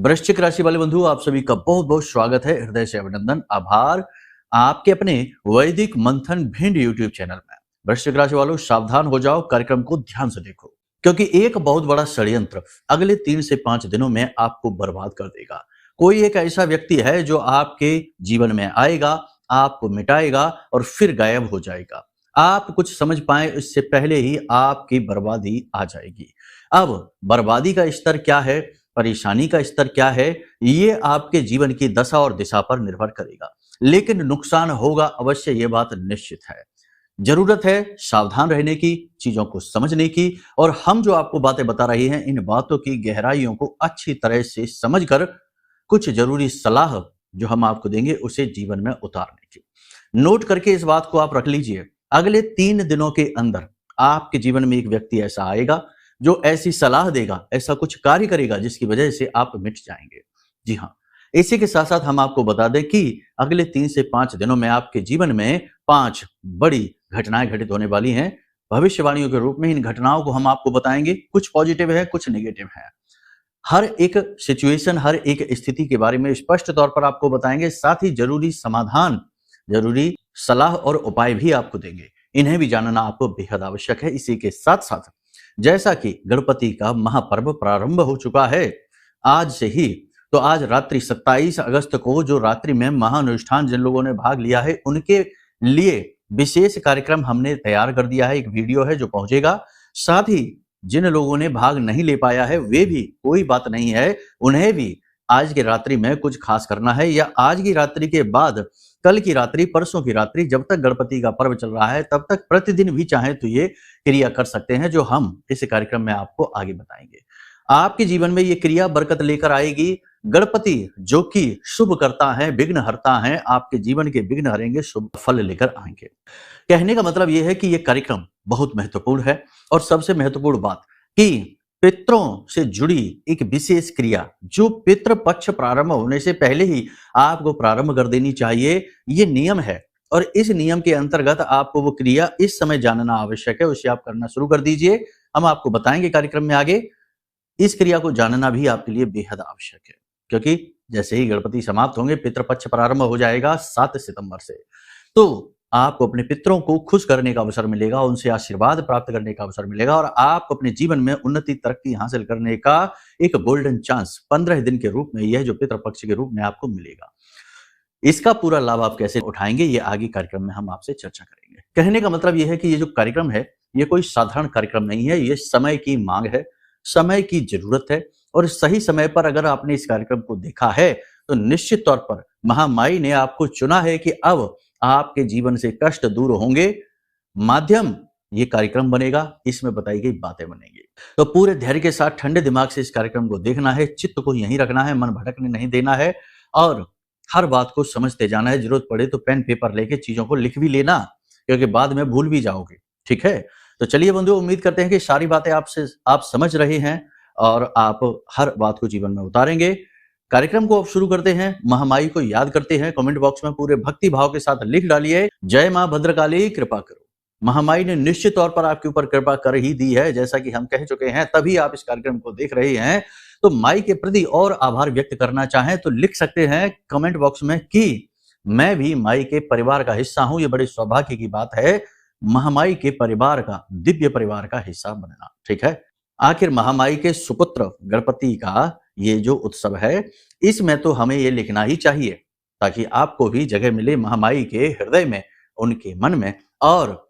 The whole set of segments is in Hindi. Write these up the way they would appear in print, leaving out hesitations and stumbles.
वृश्चिक राशि वाले बंधु, आप सभी का बहुत बहुत स्वागत है। हृदय से अभिनंदन, आभार आपके अपने वैदिक मंथन भिंड यूट्यूब चैनल में। वृश्चिक राशि वालों, सावधान हो जाओ, कार्यक्रम को ध्यान से देखो, क्योंकि एक बहुत बड़ा षड्यंत्र अगले 3 से 5 दिनों में आपको बर्बाद कर देगा। कोई एक ऐसा व्यक्ति है जो आपके जीवन में आएगा, आपको मिटाएगा और फिर गायब हो जाएगा। आप कुछ समझ पाए इससे पहले ही आपकी बर्बादी आ जाएगी। अब बर्बादी का स्तर क्या है, परेशानी का स्तर क्या है, ये आपके जीवन की दशा और दिशा पर निर्भर करेगा, लेकिन नुकसान होगा अवश्य, ये बात निश्चित है। जरूरत है सावधान रहने की, चीजों को समझने की, और हम जो आपको बातें बता रहे हैं इन बातों की गहराइयों को अच्छी तरह से समझकर कुछ जरूरी सलाह जो हम आपको देंगे उसे जीवन में उतारने की। नोट करके इस बात को आप रख लीजिए, अगले 3 दिनों के अंदर आपके जीवन में एक व्यक्ति ऐसा आएगा जो ऐसी सलाह देगा, ऐसा कुछ कार्य करेगा जिसकी वजह से आप मिट जाएंगे। जी हाँ, इसी के साथ साथ हम आपको बता दें कि अगले 3 से 5 दिनों में आपके जीवन में 5 बड़ी घटनाएं घटित होने वाली हैं। भविष्यवाणियों के रूप में इन घटनाओं को हम आपको बताएंगे, कुछ पॉजिटिव है, कुछ नेगेटिव है। हर एक सिचुएशन, हर एक स्थिति के बारे में स्पष्ट तौर पर आपको बताएंगे, साथ ही जरूरी समाधान, जरूरी सलाह और उपाय भी आपको देंगे। इन्हें भी जानना आपको बेहद आवश्यक है। इसी के साथ साथ जैसा कि गणपति का महापर्व प्रारंभ हो चुका है आज से ही, तो आज रात्रि 27 अगस्त को जो रात्रि में महाअनुष्ठान जिन लोगों ने भाग लिया है उनके लिए विशेष कार्यक्रम हमने तैयार कर दिया है। एक वीडियो है जो पहुंचेगा। साथ ही जिन लोगों ने भाग नहीं ले पाया है वे भी, कोई बात नहीं है, उन्हें भी आज की रात्रि में कुछ खास करना है, या आज की रात्रि के बाद कल की रात्रि, परसों की रात्रि, जब तक गणपति का पर्व चल रहा है तब तक प्रतिदिन भी चाहे तो ये क्रिया कर सकते हैं जो हम इस कार्यक्रम में आपको आगे बताएंगे। आपके जीवन में ये क्रिया बरकत लेकर आएगी। गणपति जो कि शुभ करता है, विघ्न हरता है, आपके जीवन के विघ्न हरेंगे, शुभ फल लेकर आएंगे। कहने का मतलब यह है कि यह कार्यक्रम बहुत महत्वपूर्ण है, और सबसे महत्वपूर्ण बात कि पितरों से जुड़ी एक विशेष क्रिया जो पितृ पक्ष प्रारंभ होने से पहले ही आपको प्रारंभ कर देनी चाहिए, ये नियम है। और इस नियम के अंतर्गत आपको वो क्रिया इस समय जानना आवश्यक है, उसे आप करना शुरू कर दीजिए। हम आपको बताएंगे कार्यक्रम में आगे। इस क्रिया को जानना भी आपके लिए बेहद आवश्यक है, क्योंकि जैसे ही गणपति समाप्त होंगे पितृपक्ष प्रारंभ हो जाएगा 7 सितंबर से, तो आपको अपने पितरों को खुश करने का अवसर मिलेगा, उनसे आशीर्वाद प्राप्त करने का अवसर मिलेगा, और आपको अपने जीवन में उन्नति, तरक्की हासिल करने का एक गोल्डन चांस 15 दिन के रूप में, यह जो पितृपक्ष के रूप में आपको मिलेगा। इसका पूरा लाभ आप कैसे उठाएंगे ये आगे कार्यक्रम में हम आपसे चर्चा करेंगे। कहने का मतलब यह है कि ये जो कार्यक्रम है ये कोई साधारण कार्यक्रम नहीं है, ये समय की मांग है, समय की जरूरत है, और सही समय पर अगर आपने इस कार्यक्रम को देखा है तो निश्चित तौर पर महामाई ने आपको चुना है कि अब आपके जीवन से कष्ट दूर होंगे। माध्यम ये कार्यक्रम बनेगा, इसमें बताई गई बातें बनेंगी। तो पूरे धैर्य के साथ ठंडे दिमाग से इस कार्यक्रम को देखना है, चित्त को यहीं रखना है, मन भटकने नहीं देना है, और हर बात को समझते जाना है। जरूरत पड़े तो पेन पेपर लेके चीजों को लिख भी लेना, क्योंकि बाद में भूल भी जाओगे। ठीक है, तो चलिए बंधु, उम्मीद करते हैं कि सारी बातें आप समझ रहे हैं और आप हर बात को जीवन में उतारेंगे। कार्यक्रम को अब शुरू करते हैं, महामाई को याद करते हैं। कमेंट बॉक्स में पूरे भक्ति भाव के साथ लिख डालिए, जय मां भद्रकाली कृपा करो। महामाई ने निश्चित तौर पर आपके ऊपर कृपा कर ही दी है, जैसा कि हम कह चुके हैं, तभी आप इस कार्यक्रम को देख रहे हैं। तो माई के प्रति और आभार व्यक्त करना चाहें तो लिख सकते हैं कमेंट बॉक्स में कि मैं भी माई के परिवार का हिस्सा हूं। ये बड़े सौभाग्य की बात है, महामाई के परिवार का, दिव्य परिवार का हिस्सा बनना। ठीक है, आखिर महामाई के सुपुत्र गणपति का ये जो उत्सव है, इसमें तो हमें ये लिखना ही चाहिए, ताकि आपको भी जगह मिले महामाई के हृदय में, उनके मन में, और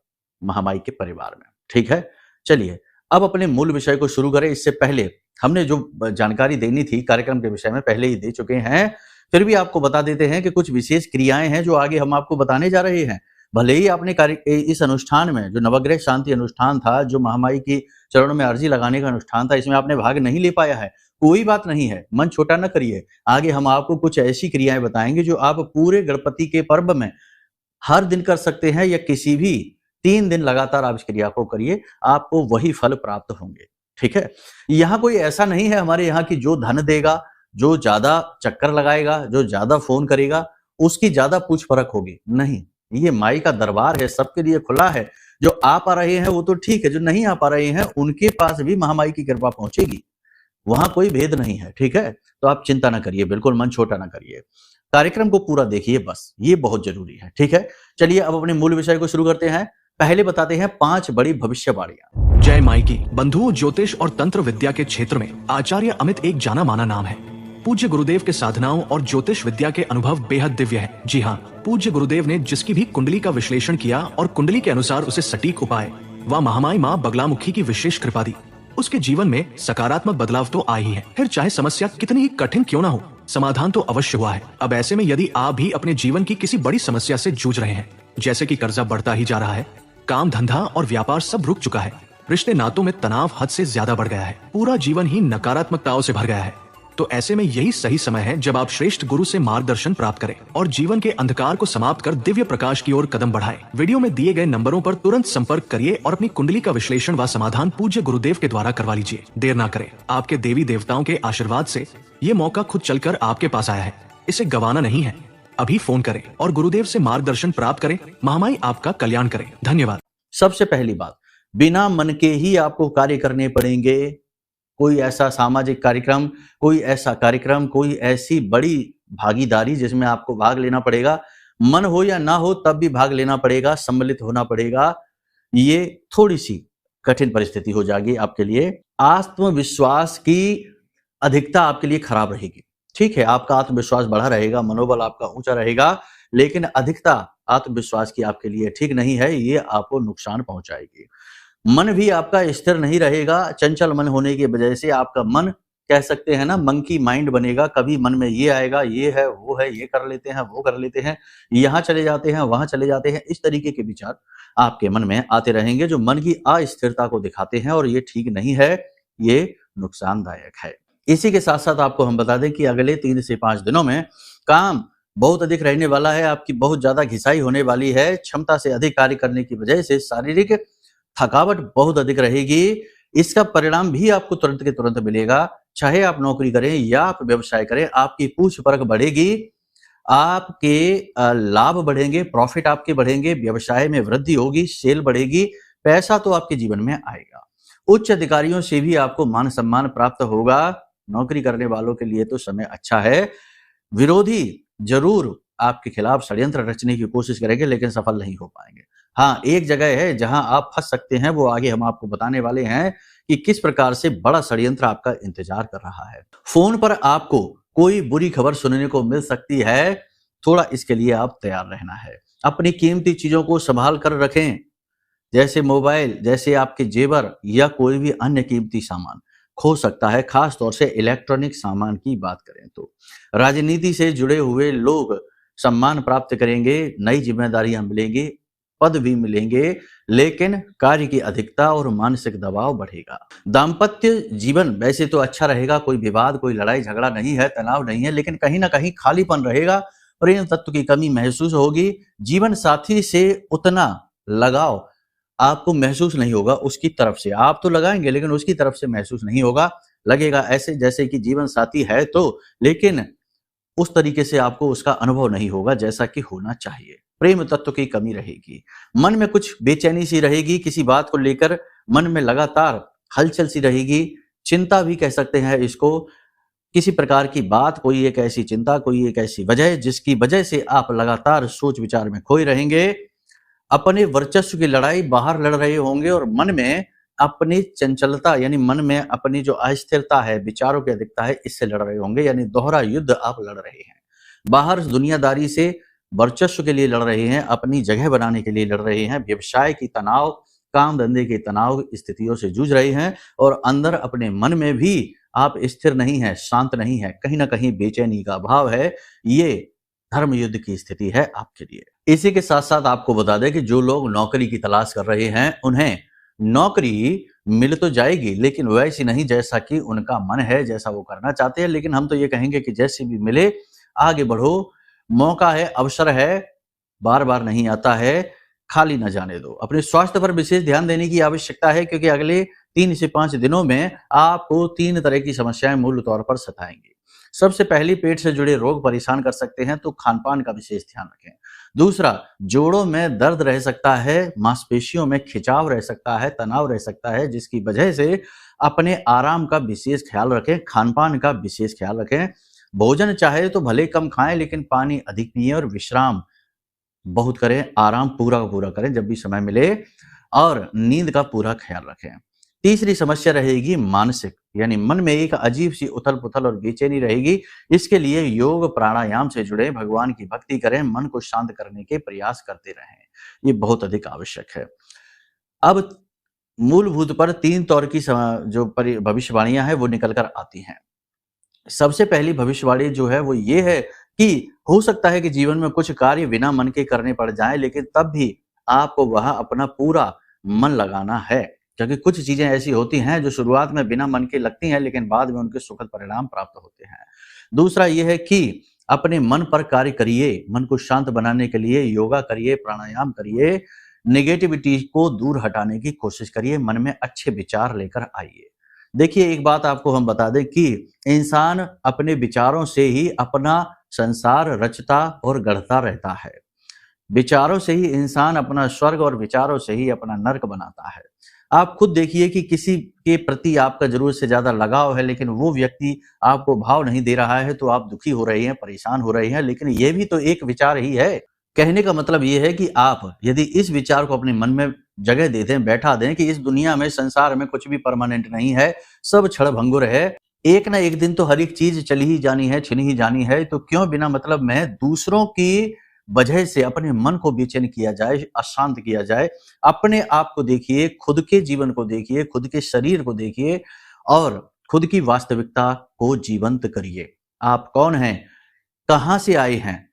महामाई के परिवार में। ठीक है, चलिए अब अपने मूल विषय को शुरू करें। इससे पहले हमने जो जानकारी देनी थी कार्यक्रम के विषय में पहले ही दे चुके हैं, फिर भी आपको बता देते हैं कि कुछ विशेष क्रियाएं हैं जो आगे हम आपको बताने जा रहे हैं। भले ही आपने इस अनुष्ठान में, जो नवग्रह शांति अनुष्ठान था, जो महामाई की चरणों में अर्जी लगाने का अनुष्ठान था, इसमें आपने भाग नहीं ले पाया है, कोई बात नहीं है, मन छोटा न करिए। आगे हम आपको कुछ ऐसी क्रियाएं बताएंगे जो आप पूरे गणपति के पर्व में हर दिन कर सकते हैं, या किसी भी 3 दिन लगातार आप इस क्रिया को करिए, आपको वही फल प्राप्त होंगे। ठीक है, यहाँ कोई ऐसा नहीं है हमारे यहाँ की जो धन देगा, जो ज्यादा चक्कर लगाएगा, जो ज्यादा फोन करेगा उसकी ज्यादा पूछ परख होगी। नहीं, ये माई का दरबार है, सबके लिए खुला है। जो आ पा रहे हैं वो तो ठीक है, जो नहीं आ पा रहे हैं उनके पास भी महामाई की कृपा पहुंचेगी। वहां कोई भेद नहीं है, ठीक है। तो आप चिंता ना करिए, बिल्कुल मन छोटा ना करिए, कार्यक्रम को पूरा देखिए, बस ये बहुत जरूरी है, ठीक है। चलिए अब अपने मूल विषय को शुरू करते हैं। पहले बताते हैं 5 बड़ी भविष्यवाणियां। जय माइकी बंधुओं, ज्योतिष और तंत्र विद्या के क्षेत्र में आचार्य अमित एक जाना माना नाम है। पूज्य गुरुदेव के साधनाओं और ज्योतिष विद्या के अनुभव बेहद दिव्य है। जी हाँ, पूज्य गुरुदेव ने जिसकी भी कुंडली का विश्लेषण किया और कुंडली के अनुसार उसे सटीक उपाय व महामाई माँ बगलामुखी की विशेष कृपा दी, उसके जीवन में सकारात्मक बदलाव तो आया ही है। फिर चाहे समस्या कितनी ही कठिन क्यों न हो, समाधान तो अवश्य हुआ है। अब ऐसे में यदि आप भी अपने जीवन की किसी बड़ी समस्या से जूझ रहे हैं, जैसे कि कर्जा बढ़ता ही जा रहा है, काम धंधा और व्यापार सब रुक चुका है, रिश्ते नातों में तनाव हद से ज्यादा बढ़ गया है, पूरा जीवन ही नकारात्मकताओं से भर गया है, तो ऐसे में यही सही समय है जब आप श्रेष्ठ गुरु से मार्गदर्शन प्राप्त करें और जीवन के अंधकार को समाप्त कर दिव्य प्रकाश की ओर कदम बढ़ाएं। वीडियो में दिए गए नंबरों पर तुरंत संपर्क करिए और अपनी कुंडली का विश्लेषण व समाधान पूज्य गुरुदेव के द्वारा करवा लीजिए। देर ना करें, आपके देवी देवताओं के आशीर्वाद से ये मौका खुद चलकर आपके पास आया है, इसे गंवाना नहीं है। अभी फोन करें और गुरुदेव से मार्गदर्शन प्राप्त करें। महामाई आपका कल्याण करें। धन्यवाद। सबसे पहली बात, बिना मन के ही आपको कार्य करने पड़ेंगे। कोई ऐसा सामाजिक कार्यक्रम, कोई ऐसा कार्यक्रम, कोई ऐसी बड़ी भागीदारी जिसमें आपको भाग लेना पड़ेगा, मन हो या ना हो तब भी भाग लेना पड़ेगा, सम्मिलित होना पड़ेगा, ये थोड़ी सी कठिन परिस्थिति हो जाएगी आपके लिए। आत्मविश्वास की अधिकता आपके लिए खराब रहेगी, ठीक है। आपका आत्मविश्वास बढ़ा रहेगा, मनोबल आपका ऊंचा रहेगा, लेकिन अधिकता आत्मविश्वास की आपके लिए ठीक नहीं है, ये आपको नुकसान पहुंचाएगी। मन भी आपका स्थिर नहीं रहेगा, चंचल मन होने की वजह से आपका मन, कह सकते हैं ना, मंकी माइंड बनेगा। कभी मन में ये आएगा, ये है, वो है, ये कर लेते हैं, वो कर लेते हैं, यहाँ चले जाते हैं, वहां चले जाते हैं, इस तरीके के विचार आपके मन में आते रहेंगे जो मन की अस्थिरता को दिखाते हैं, और ये ठीक नहीं है, ये नुकसानदायक है। इसी के साथ साथ आपको हम बता दें कि अगले 3 से 5 दिनों में काम बहुत अधिक रहने वाला है, आपकी बहुत ज्यादा घिसाई होने वाली है। क्षमता से अधिक कार्य करने की वजह से शारीरिक थकावट बहुत अधिक रहेगी। इसका परिणाम भी आपको तुरंत के तुरंत मिलेगा, चाहे आप नौकरी करें या आप व्यवसाय करें। आपकी पूछ परख बढ़ेगी, आपके लाभ बढ़ेंगे, प्रॉफिट आपके बढ़ेंगे, व्यवसाय में वृद्धि होगी, सेल बढ़ेगी, पैसा तो आपके जीवन में आएगा। उच्च अधिकारियों से भी आपको मान सम्मान प्राप्त होगा। नौकरी करने वालों के लिए तो समय अच्छा है। विरोधी जरूर आपके खिलाफ षड्यंत्र रचने की कोशिश करेंगे, लेकिन सफल नहीं हो पाएंगे। हाँ, एक जगह है जहां आप फंस सकते हैं, वो आगे हम आपको बताने वाले हैं कि किस प्रकार से बड़ा षड्यंत्र आपका इंतजार कर रहा है। फोन पर आपको कोई बुरी खबर सुनने को मिल सकती है, थोड़ा इसके लिए आप तैयार रहना है। अपनी कीमती चीजों को संभाल कर रखें, जैसे मोबाइल, जैसे आपके जेवर या कोई भी अन्य कीमती सामान खो सकता है, खास तौर से इलेक्ट्रॉनिक सामान की बात करें तो। राजनीति से जुड़े हुए लोग सम्मान प्राप्त करेंगे, नई जिम्मेदारियां मिलेंगी, पद भी मिलेंगे, लेकिन कार्य की अधिकता और मानसिक दबाव बढ़ेगा। दाम्पत्य जीवन वैसे तो अच्छा रहेगा, कोई विवाद, कोई लड़ाई झगड़ा नहीं है, तनाव नहीं है, लेकिन कहीं ना कहीं खालीपन रहेगा, प्रेम तत्व की कमी महसूस होगी। जीवन साथी से उतना लगाव आपको महसूस नहीं होगा, उसकी तरफ से आप तो लगाएंगे लेकिन उसकी तरफ से महसूस नहीं होगा। लगेगा ऐसे जैसे कि जीवन साथी है तो, लेकिन उस तरीके से आपको उसका अनुभव नहीं होगा जैसा कि होना चाहिए। प्रेम तत्व की कमी रहेगी, मन में कुछ बेचैनी सी रहेगी, किसी बात को लेकर मन में लगातार हलचल सी रहेगी, चिंता भी कह सकते हैं इसको। किसी प्रकार की बात, कोई एक ऐसी चिंता, कोई एक ऐसी वजह जिसकी वजह से आप लगातार सोच विचार में खोए रहेंगे। अपने वर्चस्व की लड़ाई बाहर लड़ रहे होंगे और मन में अपनी चंचलता, यानी मन में अपनी जो अस्थिरता है, विचारों की अधिकता है, इससे लड़ रहे होंगे, यानी दोहरा युद्ध आप लड़ रहे हैं। बाहर दुनियादारी से वर्चस्व के लिए लड़ रहे हैं, अपनी जगह बनाने के लिए लड़ रहे हैं, व्यवसाय की तनाव, काम धंधे के तनाव स्थितियों से जूझ रहे हैं, और अंदर अपने मन में भी आप स्थिर नहीं है, शांत नहीं है, कहीं ना कहीं बेचैनी का भाव है। ये धर्म युद्ध की स्थिति है आपके लिए। इसी के साथ साथ आपको बता दें कि जो लोग नौकरी की तलाश कर रहे हैं, उन्हें नौकरी मिल तो जाएगी, लेकिन वैसी नहीं जैसा कि उनका मन है, जैसा वो करना चाहते हैं। लेकिन हम तो ये कहेंगे कि जैसी भी मिले आगे बढ़ो, मौका है, अवसर है, बार बार नहीं आता है, खाली न जाने दो। अपने स्वास्थ्य पर विशेष ध्यान देने की आवश्यकता है, क्योंकि अगले 3 से 5 दिनों में आपको 3 तरह की समस्याएं मूल तौर पर सताएंगी। सबसे पहली, पेट से जुड़े रोग परेशान कर सकते हैं, तो खानपान का विशेष ध्यान रखें। दूसरा, जोड़ों में दर्द रह सकता है, मांसपेशियों में खिंचाव रह सकता है, तनाव रह सकता है, जिसकी वजह से अपने आराम का विशेष ख्याल रखें, खान-पान का विशेष ख्याल रखें। भोजन चाहे तो भले कम खाएँ लेकिन पानी अधिक पिएँ और विश्राम बहुत करें, आराम पूरा का पूरा करें जब भी समय मिले और नींद का पूरा ख्याल रखें। तीसरी समस्या रहेगी मानसिक, यानी मन में एक अजीब-सी उथल-पुथल और बेचैनी रहेगी। इसके लिए योग प्राणायाम से जुड़े, भगवान की भक्ति करें, मन को शांत करने के प्रयास करते रहें। ये बहुत अधिक आवश्यक है। अब मूलभूत पर 3 तौर की जो भविष्यवाणियाँ हैं वो निकल कर आती हैं। सबसे पहली भविष्यवाणी जो है वो ये है कि हो सकता है कि जीवन में कुछ कार्य बिना मन के करने पड़ जाएँ, लेकिन तब भी आपको वहाँ अपना पूरा मन लगाना है। क्योंकि कुछ चीज़ें ऐसी होती हैं जो शुरुआत में बिना मन के लगती हैं, लेकिन बाद में उनके सुखद परिणाम प्राप्त होते हैं। दूसरा ये है कि अपने मन पर कार्य करिए, मन को शांत बनाने के लिए योगा करिए, प्राणायाम करिए, नेगेटिविटी को दूर हटाने की कोशिश करिए, मन में अच्छे विचार लेकर आइए। देखिए, एक बात आपको हम बता दें कि इंसान अपने विचारों से ही अपना संसार रचता और गढ़ता रहता है। विचारों से ही इंसान अपना स्वर्ग और विचारों से ही अपना नर्क बनाता है। आप खुद देखिए कि किसी के प्रति आपका ज़रूरत से ज़्यादा लगाव है, लेकिन वो व्यक्ति आपको भाव नहीं दे रहा है, तो आप दुखी हो रहे हैं, परेशान हो रहे हैं, लेकिन ये भी तो एक विचार ही है। कहने का मतलब ये है कि आप यदि इस विचार को अपने मन में जगह दे दें, बैठा दें कि इस दुनिया में, संसार में कुछ भी परमानेंट नहीं है, सब क्षण-भंगुर है। एक ना एक दिन तो हर एक चीज़ चली ही जानी है, छिन ही जानी है, तो क्यों बिना मतलब में दूसरों की वजह से अपने मन को बेचैन किया जाए, अशांत किया जाए। अपने आप को देखिए, खुद के जीवन को देखिए, खुद के शरीर को देखिए और खुद की वास्तविकता को जीवंत करिए। आप कौन हैं? कहाँ से आए हैं?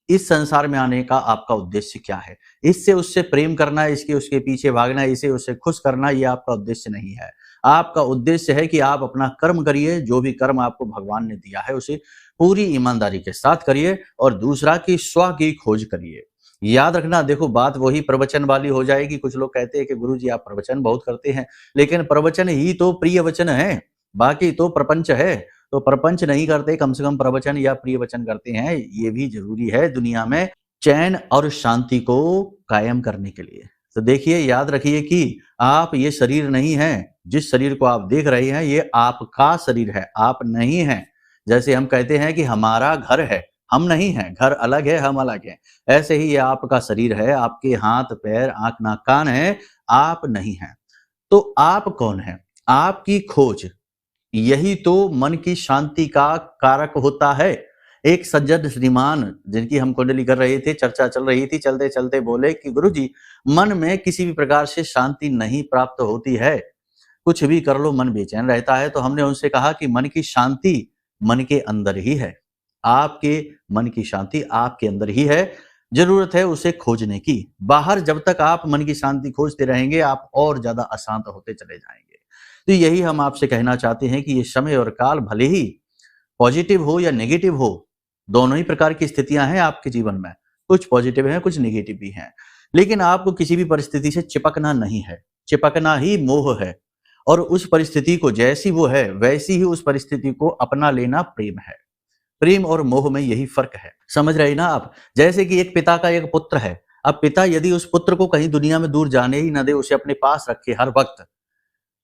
इस संसार में आने का आपका उद्देश्य क्या है? इससे उससे प्रेम करना, इसके उसके पीछे भागना, इसे उससे खुश करना, ये आपका उद्देश्य नहीं है। आपका उद्देश्य है कि आप अपना कर्म करिए, जो भी कर्म आपको भगवान ने दिया है उसे पूरी ईमानदारी के साथ करिए और दूसरा की स्व की खोज करिए। याद रखना, देखो बात वही प्रवचन वाली हो जाएगी। कुछ लोग कहते हैं कि गुरुजी आप प्रवचन बहुत करते हैं, लेकिन प्रवचन ही तो प्रिय वचन है, बाकी तो प्रपंच है। तो प्रपंच नहीं करते, कम से कम प्रवचन या प्रिय वचन करते हैं। ये भी जरूरी है दुनिया में चैन और शांति को कायम करने के लिए। तो देखिए, याद रखिए कि आप ये शरीर नहीं हैं। जिस शरीर को आप देख रहे हैं ये आपका शरीर है, आप नहीं हैं। जैसे हम कहते हैं कि हमारा घर है, हम नहीं हैं, घर अलग है, हम अलग हैं। ऐसे ही ये आपका शरीर है, आपके हाथ पैर आंख नाक कान है, आप नहीं हैं। तो आप कौन हैं? आपकी खोज, यही तो मन की शांति का कारक होता है। एक सज्जन श्रीमान जिनकी हम कुंडली कर रहे थे, चर्चा चल रही थी, चलते चलते बोले कि गुरुजी मन में किसी भी प्रकार से शांति नहीं प्राप्त होती है, कुछ भी कर लो मन बेचैन रहता है। तो हमने उनसे कहा कि मन की शांति मन के अंदर ही है, आपके मन की शांति आपके अंदर ही है, जरूरत है उसे खोजने की। बाहर जब तक आप मन की शांति खोजते रहेंगे, आप और ज्यादा अशांत होते चले जाएंगे। तो यही हम आपसे कहना चाहते हैं कि ये समय और काल भले ही पॉजिटिव हो या नेगेटिव हो, दोनों ही प्रकार की स्थितियां हैं आपके जीवन में, कुछ पॉजिटिव हैं, कुछ नेगेटिव भी हैं, लेकिन आपको किसी भी परिस्थिति से चिपकना नहीं है। चिपकना ही मोह है और उस परिस्थिति को जैसी वो है वैसी ही उस परिस्थिति को अपना लेना प्रेम है। प्रेम और मोह में यही फर्क है, समझ रहे ना आप? जैसे कि एक पिता का एक पुत्र है, अब पिता यदि उस पुत्र को कहीं दुनिया में दूर जाने ही न दे, उसे अपने पास रखे हर वक्त,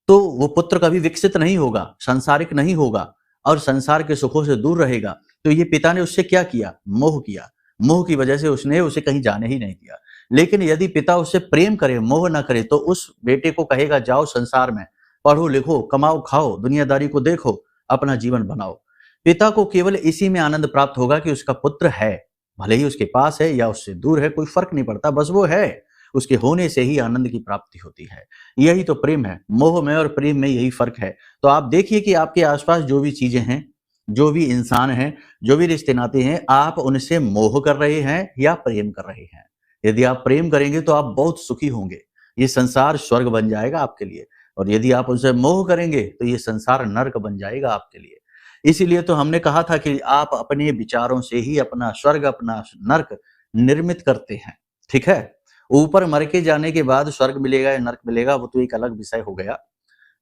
तो वो पुत्र कभी विकसित नहीं होगा, सांसारिक नहीं होगा और संसार के सुखों से दूर रहेगा। तो ये पिता ने उससे क्या किया? मोह किया। मोह की वजह से उसने उसे कहीं जाने ही नहीं दिया। लेकिन यदि पिता उससे प्रेम करे, मोह ना करे, तो उस बेटे को कहेगा जाओ संसार में, पढ़ो लिखो, कमाओ खाओ, दुनियादारी को देखो, अपना जीवन बनाओ। पिता को केवल इसी में आनंद प्राप्त होगा कि उसका पुत्र है, भले ही उसके पास है या उससे दूर है, कोई फर्क नहीं पड़ता, बस वो है। उसके होने से ही आनंद की प्राप्ति होती है। यही तो प्रेम है। मोह में और प्रेम में यही फर्क है। तो आप देखिए कि आपके आसपास जो भी चीजें हैं, जो भी इंसान हैं, जो भी रिश्ते नाते हैं, आप उनसे मोह कर रहे हैं या प्रेम कर रहे हैं। यदि आप प्रेम करेंगे तो आप बहुत सुखी होंगे, ये संसार स्वर्ग बन जाएगा आपके लिए। और यदि आप उनसे मोह करेंगे तो ये संसार नर्क बन जाएगा आपके लिए। इसीलिए तो हमने कहा था कि आप अपने विचारों से ही अपना स्वर्ग, अपना नर्क निर्मित करते हैं। ठीक है, ऊपर मर के जाने के बाद स्वर्ग मिलेगा या नर्क मिलेगा, वो तो एक अलग विषय हो गया।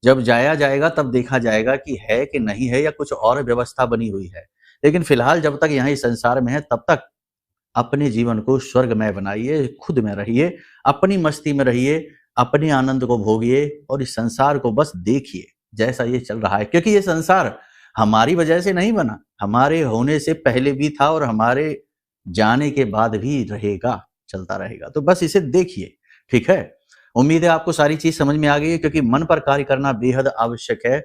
जब जाया जाएगा तब देखा जाएगा कि है कि नहीं है या कुछ और व्यवस्था बनी हुई है। लेकिन फिलहाल जब तक यहाँ इस संसार में है तब तक अपने जीवन को स्वर्गमय बनाइए, खुद में रहिए, अपनी मस्ती में रहिए, अपने आनंद को भोगिए और इस संसार को बस देखिए। जैसा ये चल रहा है, क्योंकि ये संसार हमारी वजह से नहीं बना, हमारे होने से पहले भी था और हमारे जाने के बाद भी रहेगा, चलता रहेगा। तो बस इसे देखिए, ठीक है। उम्मीद है आपको सारी चीज समझ में आ गई है, क्योंकि मन पर कार्य करना बेहद आवश्यक है,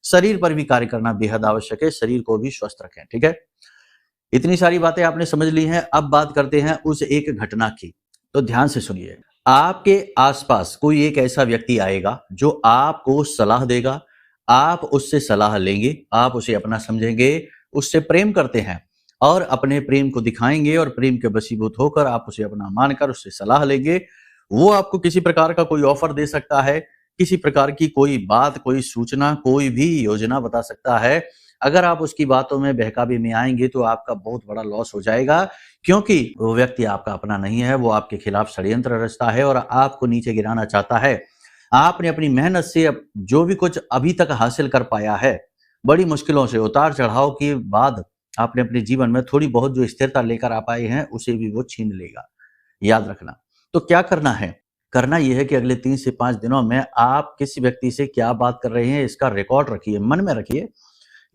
शरीर पर भी कार्य करना बेहद आवश्यक है, शरीर को भी स्वस्थ रखें, ठीक है। इतनी सारी बातें आपने समझ ली हैं, अब बात करते हैं उस एक घटना की। तो ध्यान से सुनिए। आपके आसपास कोई एक ऐसा व्यक्ति आएगा जो आपको सलाह देगा, आप उससे सलाह लेंगे, आप उसे अपना समझेंगे, उससे प्रेम करते हैं और अपने प्रेम को दिखाएंगे और प्रेम के वशीभूत होकर आप उसे अपना मानकर उससे सलाह लेंगे। वो आपको किसी प्रकार का कोई ऑफर दे सकता है, किसी प्रकार की कोई बात, कोई सूचना, कोई भी योजना बता सकता है। अगर आप उसकी बातों में बहकावे में आएंगे तो आपका बहुत बड़ा लॉस हो जाएगा, क्योंकि वो व्यक्ति आपका अपना नहीं है, वो आपके खिलाफ षड्यंत्र रचता है और आपको नीचे गिराना चाहता है। आपने अपनी मेहनत से जो भी कुछ अभी तक हासिल कर पाया है, बड़ी मुश्किलों से, उतार चढ़ाव के बाद आपने अपने जीवन में थोड़ी बहुत जो स्थिरता लेकर आ पाए हैं, उसे भी वो छीन लेगा, याद रखना। तो क्या करना है? करना यह है कि अगले 3 से 5 दिनों में आप किस व्यक्ति से क्या बात कर रहे हैं, इसका रिकॉर्ड रखिए, मन में रखिए,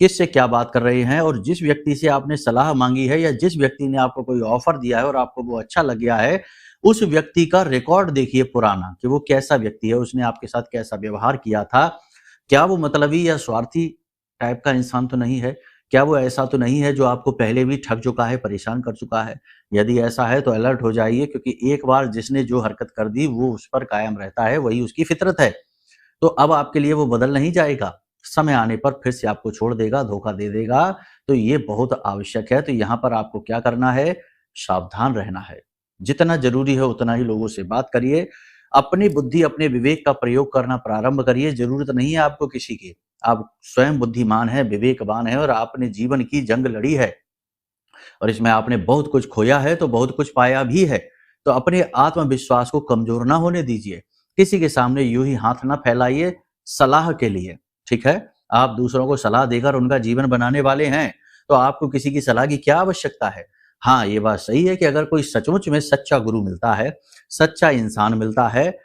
किससे क्या बात कर रहे हैं। और जिस व्यक्ति से आपने सलाह मांगी है या जिस व्यक्ति ने आपको कोई ऑफर दिया है और आपको वो अच्छा लग गया है, उस व्यक्ति का रिकॉर्ड देखिए पुराना, कि वो कैसा व्यक्ति है, उसने आपके साथ कैसा व्यवहार किया था। क्या वो मतलबी या स्वार्थी टाइप का इंसान तो नहीं है? क्या वो ऐसा तो नहीं है जो आपको पहले भी ठग चुका है, परेशान कर चुका है? यदि ऐसा है तो अलर्ट हो जाइए, क्योंकि एक बार जिसने जो हरकत कर दी वो उस पर कायम रहता है, वही उसकी फितरत है। तो अब आपके लिए वो बदल नहीं जाएगा, समय आने पर फिर से आपको छोड़ देगा, धोखा दे देगा। तो ये बहुत आवश्यक है। तो यहाँ पर आपको क्या करना है? सावधान रहना है। जितना जरूरी है उतना ही लोगों से बात करिए, अपनी बुद्धि, अपने विवेक का प्रयोग करना प्रारंभ करिए। जरूरत नहीं है आपको किसी की, आप स्वयं बुद्धिमान है, विवेकवान है और आपने जीवन की जंग लड़ी है और इसमें आपने बहुत कुछ खोया है तो बहुत कुछ पाया भी है। तो अपने आत्मविश्वास को कमजोर ना होने दीजिए। किसी के सामने यूं ही हाथ ना फैलाइए सलाह के लिए, ठीक है। आप दूसरों को सलाह देकर उनका जीवन बनाने वाले हैं, तो आपको किसी की सलाह की क्या आवश्यकता है। हाँ, ये बात सही है कि अगर कोई सचमुच में सच्चा गुरु मिलता है, सच्चा इंसान मिलता है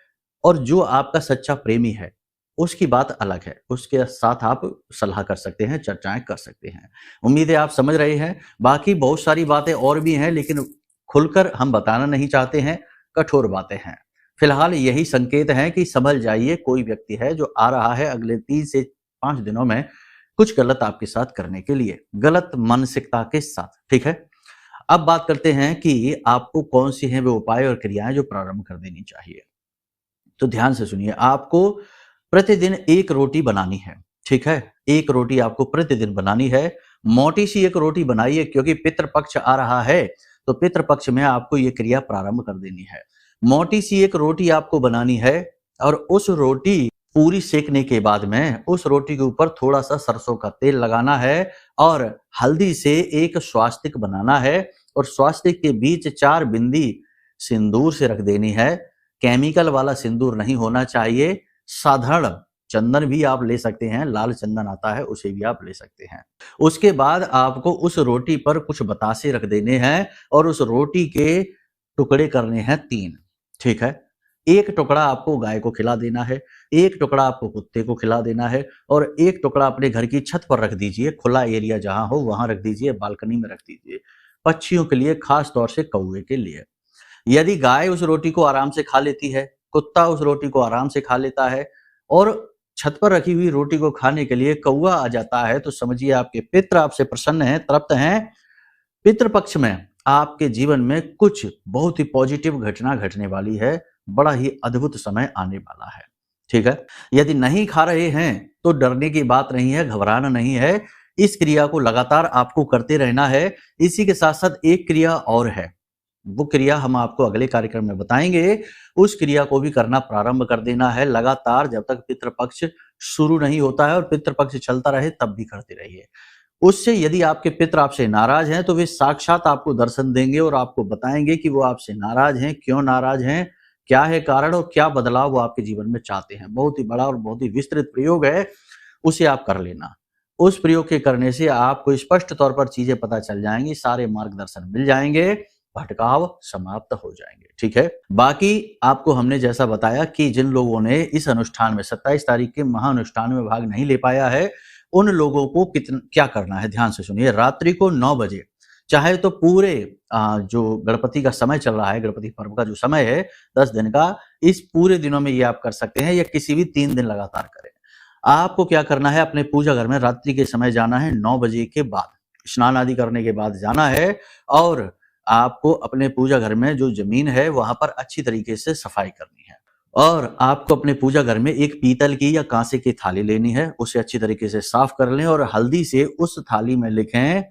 और जो आपका सच्चा प्रेमी है, उसकी बात अलग है, उसके साथ आप सलाह कर सकते हैं, चर्चाएं कर सकते हैं। उम्मीद है आप समझ रहे हैं। बाकी बहुत सारी बातें और भी हैं, लेकिन खुलकर हम बताना नहीं चाहते हैं, कठोर बातें हैं। फिलहाल यही संकेत है कि समझ जाइए, कोई व्यक्ति है जो आ रहा है अगले 3 से 5 दिनों में कुछ गलत आपके साथ करने के लिए, गलत मानसिकता के साथ, ठीक है। अब बात करते हैं कि आपको कौन सी हैं वो उपाय और क्रियाएं जो प्रारंभ कर देनी चाहिए। तो ध्यान से सुनिए, आपको प्रतिदिन 1 रोटी बनानी है, ठीक है। 1 रोटी आपको प्रतिदिन बनानी है। मोटी सी 1 रोटी बनाइए, क्योंकि पितृपक्ष आ रहा है, तो पितृपक्ष में आपको ये क्रिया प्रारंभ कर देनी है। मोटी सी 1 रोटी आपको बनानी है और उस रोटी पूरी सेकने के बाद में उस रोटी के ऊपर थोड़ा सा सरसों का तेल लगाना है और हल्दी से एक स्वास्तिक बनाना है और स्वास्तिक के बीच 4 बिंदी सिंदूर से रख देनी है। केमिकल वाला सिंदूर नहीं होना चाहिए, साधारण चंदन भी आप ले सकते हैं, लाल चंदन आता है उसे भी आप ले सकते हैं। उसके बाद आपको उस रोटी पर कुछ बतासे रख देने हैं और उस रोटी के टुकड़े करने हैं 3, ठीक है। 1 टुकड़ा आपको गाय को खिला देना है, 1 टुकड़ा आपको कुत्ते को खिला देना है और 1 टुकड़ा अपने घर की छत पर रख दीजिए, खुला एरिया जहां हो वहां रख दीजिए, बालकनी में रख दीजिए, पक्षियों के लिए, खास तौर से कौवे के लिए। यदि गाय उस रोटी को आराम से खा लेती है, कुत्ता उस रोटी को आराम से खा लेता है और छत पर रखी हुई रोटी को खाने के लिए कौवा आ जाता है, तो समझिए आपके पितृ आपसे प्रसन्न हैं, तृप्त हैं। पितृपक्ष में आपके जीवन में कुछ बहुत ही पॉजिटिव घटना घटने वाली है, बड़ा ही अद्भुत समय आने वाला है, ठीक है। यदि नहीं खा रहे हैं तो डरने की बात नहीं है, घबराना नहीं है, इस क्रिया को लगातार आपको करते रहना है। इसी के साथ साथ एक क्रिया और है, वो क्रिया हम आपको अगले कार्यक्रम में बताएंगे। उस क्रिया को भी करना प्रारंभ कर देना है लगातार, जब तक पितृपक्ष शुरू नहीं होता है और पितृपक्ष चलता रहे तब भी करते रहिए। उससे यदि आपके पितृ आपसे नाराज हैं तो वे साक्षात आपको दर्शन देंगे और आपको बताएंगे कि वो आपसे नाराज हैं, क्यों नाराज हैं, क्या है कारण और क्या बदलाव वो आपके जीवन में चाहते हैं। बहुत ही बड़ा और बहुत ही विस्तृत प्रयोग है, उसे आप कर लेना। उस प्रयोग के करने से आपको स्पष्ट तौर पर चीजें पता चल जाएंगी, सारे मार्गदर्शन मिल जाएंगे भटकाव समाप्त हो जाएंगे। ठीक है, बाकी आपको हमने जैसा बताया कि जिन लोगों ने इस अनुष्ठान में 27 तारीख के महाअनुष्ठान में भाग नहीं ले पाया है, उन लोगों को क्या करना है, ध्यान से सुनिए। रात्रि को 9 बजे चाहे तो पूरे जो गणपति का समय चल रहा है, गणपति पर्व का जो समय है 10 दिन का, इस पूरे दिनों में ये आप कर सकते हैं या किसी भी 3 दिन लगातार करें। आपको क्या करना है, अपने पूजा घर में रात्रि के समय जाना है, 9 बजे के बाद स्नान आदि करने के बाद जाना है और आपको अपने पूजा घर में जो जमीन है वहां पर अच्छी तरीके से सफाई करनी है और आपको अपने पूजा घर में एक पीतल की या कांसे की थाली लेनी है, उसे अच्छी तरीके से साफ कर लें और हल्दी से उस थाली में लिखें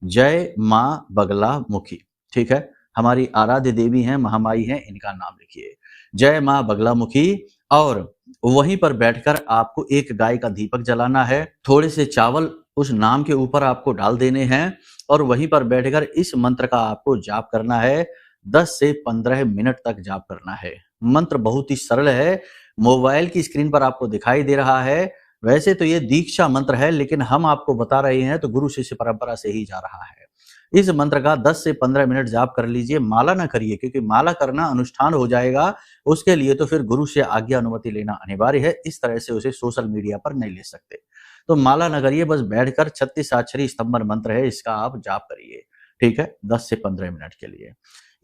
जय माँ बगला मुखी। ठीक है, हमारी आराध्य देवी हैं, महामाई हैं, इनका नाम लिखिए जय माँ बगला मुखी। और वहीं पर बैठकर आपको एक गाय का दीपक जलाना है, थोड़े से चावल उस नाम के ऊपर आपको डाल देने हैं और वहीं पर बैठकर इस मंत्र का आपको जाप करना है। 10 से 15 मिनट तक जाप करना है। मंत्र बहुत ही सरल है, मोबाइल की स्क्रीन पर आपको दिखाई दे रहा है। वैसे तो ये दीक्षा मंत्र है, लेकिन हम आपको बता रहे हैं तो गुरु शिष्य परंपरा से ही जा रहा है। इस मंत्र का 10 से 15 मिनट जाप कर लीजिए। माला ना करिए, क्योंकि माला करना अनुष्ठान हो जाएगा, उसके लिए तो फिर गुरु से आज्ञा अनुमति लेना अनिवार्य है। इस तरह से उसे सोशल मीडिया पर नहीं ले सकते, तो माला ना करिए, बस बैठकर 36 अक्षरी स्तंभन मंत्र है, इसका आप जाप करिए। ठीक है, 10 से 15 मिनट के लिए।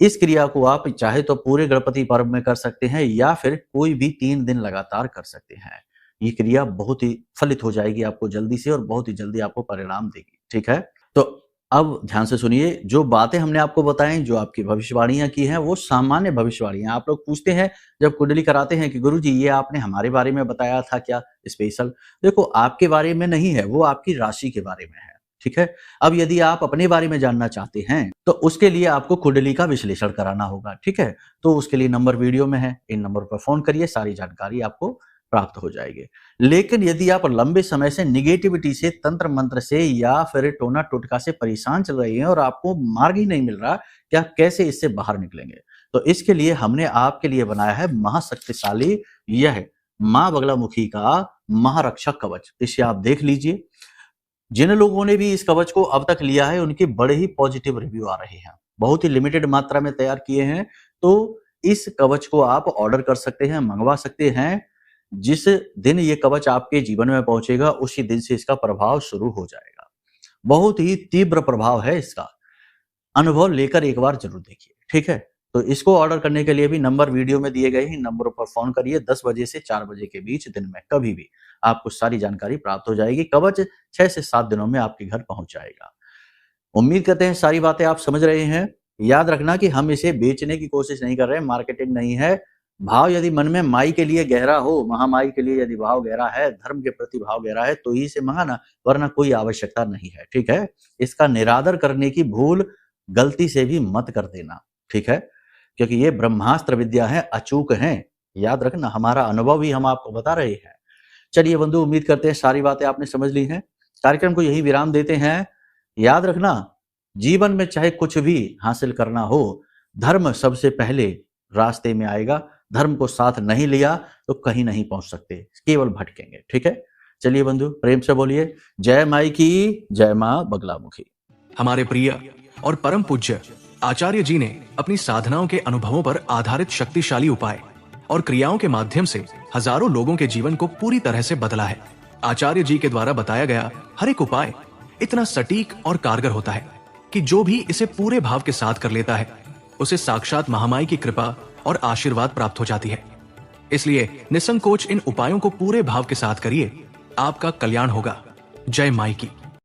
इस क्रिया को आप चाहे तो पूरे गणपति पर्व में कर सकते हैं या फिर कोई भी 3 दिन लगातार कर सकते हैं। ये क्रिया बहुत ही फलित हो जाएगी आपको जल्दी से और बहुत ही जल्दी आपको परिणाम देगी। ठीक है, तो अब ध्यान से सुनिए, जो बातें हमने आपको बताई, जो आपकी भविष्यवाणियां की हैं, वो सामान्य भविष्यवाणियां। आप लोग पूछते हैं जब कुंडली कराते हैं कि गुरुजी ये आपने हमारे बारे में बताया था क्या स्पेशल? देखो, आपके बारे में नहीं है, वो आपकी राशि के बारे में है। ठीक है, अब यदि आप अपने बारे में जानना चाहते हैं तो उसके लिए आपको कुंडली का विश्लेषण कराना होगा। ठीक है, तो उसके लिए नंबर वीडियो में है, इन नंबर पर फोन करिए, सारी जानकारी आपको प्राप्त हो जाएगी। लेकिन यदि आप लंबे समय से निगेटिविटी से, तंत्र मंत्र से या फिर टोना टोटका से परेशान चल रही हैं और आपको मार्ग ही नहीं मिल रहा कि आप कैसे इससे बाहर निकलेंगे, तो इसके लिए हमने आपके लिए बनाया है महाशक्तिशाली यह माँ बगलामुखी का महारक्षक कवच। इसे आप देख लीजिए। जिन लोगों ने भी इस कवच को अब तक लिया है उनके बड़े ही पॉजिटिव रिव्यू आ रहे हैं। बहुत ही लिमिटेड मात्रा में तैयार किए हैं, तो इस कवच को आप ऑर्डर कर सकते हैं, मंगवा सकते हैं। जिस दिन ये कवच आपके जीवन में पहुंचेगा उसी दिन से इसका प्रभाव शुरू हो जाएगा। बहुत ही तीव्र प्रभाव है इसका, अनुभव लेकर एक बार जरूर देखिए। ठीक है, तो इसको ऑर्डर करने के लिए भी नंबर वीडियो में दिए गए हैं, नंबरों पर फोन करिए। 10 बजे से 4 बजे के बीच दिन में कभी भी आपको सारी जानकारी प्राप्त हो जाएगी। कवच 6 से 7 दिनों में आपके घर पहुंच जाएगा। उम्मीद करते हैं सारी बातें आप समझ रहे हैं। याद रखना कि हम इसे बेचने की कोशिश नहीं कर रहे हैं, मार्केटिंग नहीं है। भाव यदि मन में माई के लिए गहरा हो, महामाई के लिए यदि भाव गहरा है, धर्म के प्रति भाव गहरा है, तो ही से मंगाना, वरना कोई आवश्यकता नहीं है। ठीक है, इसका निरादर करने की भूल गलती से भी मत कर देना। ठीक है, क्योंकि ये ब्रह्मास्त्र विद्या है, अचूक हैं। याद रखना, हमारा अनुभव भी हम आपको बता रहे हैं। चलिए बंधु, उम्मीद करते हैं सारी बातें आपने समझ ली हैं। कार्यक्रम को यही विराम देते हैं। याद रखना, जीवन में चाहे कुछ भी हासिल करना हो, धर्म सबसे पहले रास्ते में आएगा। धर्म को साथ नहीं लिया तो कहीं नहीं पहुंच सकते, केवल भटकेंगे। ठीक है, चलिए बंधु, प्रेम से बोलिए जय माई की, जय मां बगलामुखी। हमारे प्रिय और परम पूज्य आचार्य जी ने अपनी साधनाओं के अनुभवों पर आधारित शक्तिशाली उपाय और क्रियाओं के माध्यम से हजारों लोगों के जीवन को पूरी तरह से बदला है। आचार्य जी के द्वारा बताया गया हर एक उपाय इतना सटीक और कारगर होता है कि जो भी इसे पूरे भाव के साथ कर लेता है उसे साक्षात महामाई की कृपा और आशीर्वाद प्राप्त हो जाती है। इसलिए निसंकोच इन उपायों को पूरे भाव के साथ करिए, आपका कल्याण होगा। जय माई की।